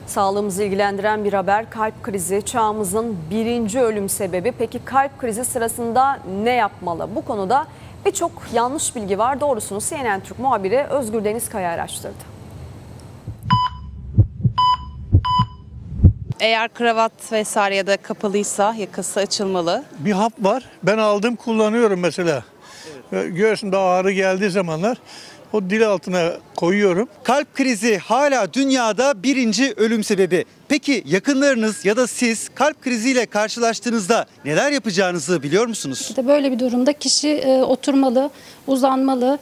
Sağlığımızı ilgilendiren bir haber, kalp krizi çağımızın birinci ölüm sebebi. Peki kalp krizi sırasında ne yapmalı? Bu konuda birçok yanlış bilgi var. Doğrusunu CNN Türk muhabiri Özgür Deniz Kaya araştırdı. Eğer kravat vesaire ya da kapalıysa yakası açılmalı. Bir hap var. Ben aldım, kullanıyorum mesela. Göğsümde ağrı geldiği zamanlar o dil altına koyuyorum. Kalp krizi hala dünyada birinci ölüm sebebi. Peki yakınlarınız ya da siz kalp kriziyle karşılaştığınızda neler yapacağınızı biliyor musunuz? İşte böyle bir durumda kişi oturmalı, uzanmalı.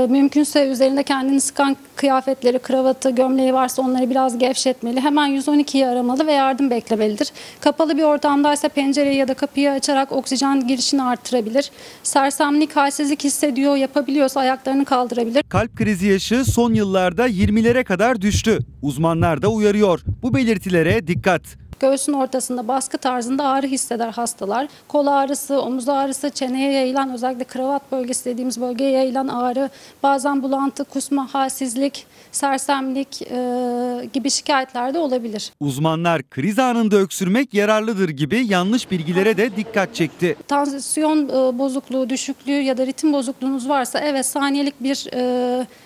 Mümkünse üzerinde kendini sıkan kıyafetleri, kravatı, gömleği varsa onları biraz gevşetmeli. Hemen 112'yi aramalı ve yardım beklemelidir. Kapalı bir ortamdaysa pencereyi ya da kapıyı açarak oksijen girişini artırabilir. Sersemlik, halsizlik hissediyor, yapabiliyorsa ayaklarını kaldırabilir. Kalp krizi yaşı son yıllarda 20'lere kadar düştü. Uzmanlar da uyarıyor. Bu belirtilere dikkat. Göğsün ortasında baskı tarzında ağrı hisseder hastalar. Kol ağrısı, omuz ağrısı, çeneye yayılan, özellikle kravat bölgesi dediğimiz bölgeye yayılan ağrı, bazen bulantı, kusma, halsizlik, sersemlik gibi şikayetler de olabilir. Uzmanlar kriz anında öksürmek yararlıdır gibi yanlış bilgilere de dikkat çekti. Tansiyon bozukluğu, düşüklüğü ya da ritim bozukluğunuz varsa evet saniyelik bir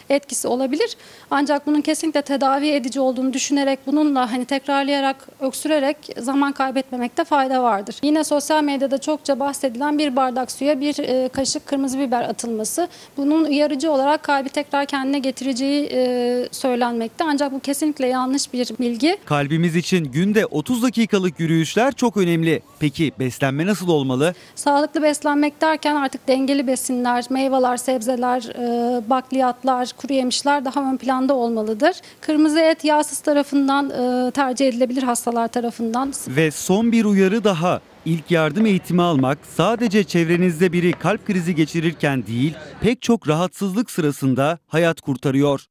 etkisi olabilir. Ancak bunun kesinlikle tedavi edici olduğunu düşünerek bununla tekrarlayarak, öksürerek zaman kaybetmemekte fayda vardır. Yine sosyal medyada çokça bahsedilen bir bardak suya bir kaşık kırmızı biber atılması. Bunun uyarıcı olarak kalbi tekrar kendine getireceği söylenmekte. Ancak bu kesinlikle yanlış bir bilgi. Kalbimiz için günde 30 dakikalık yürüyüşler çok önemli. Peki beslenme nasıl olmalı? Sağlıklı beslenmek derken artık dengeli besinler, meyveler, sebzeler, bakliyatlar, kuru yemişler daha ön planda olmalıdır. Kırmızı et yağsız tarafından tercih edilebilir hastalar tarafından. Ve son bir uyarı daha. İlk yardım eğitimi almak sadece çevrenizde biri kalp krizi geçirirken değil, pek çok rahatsızlık sırasında hayat kurtarıyor.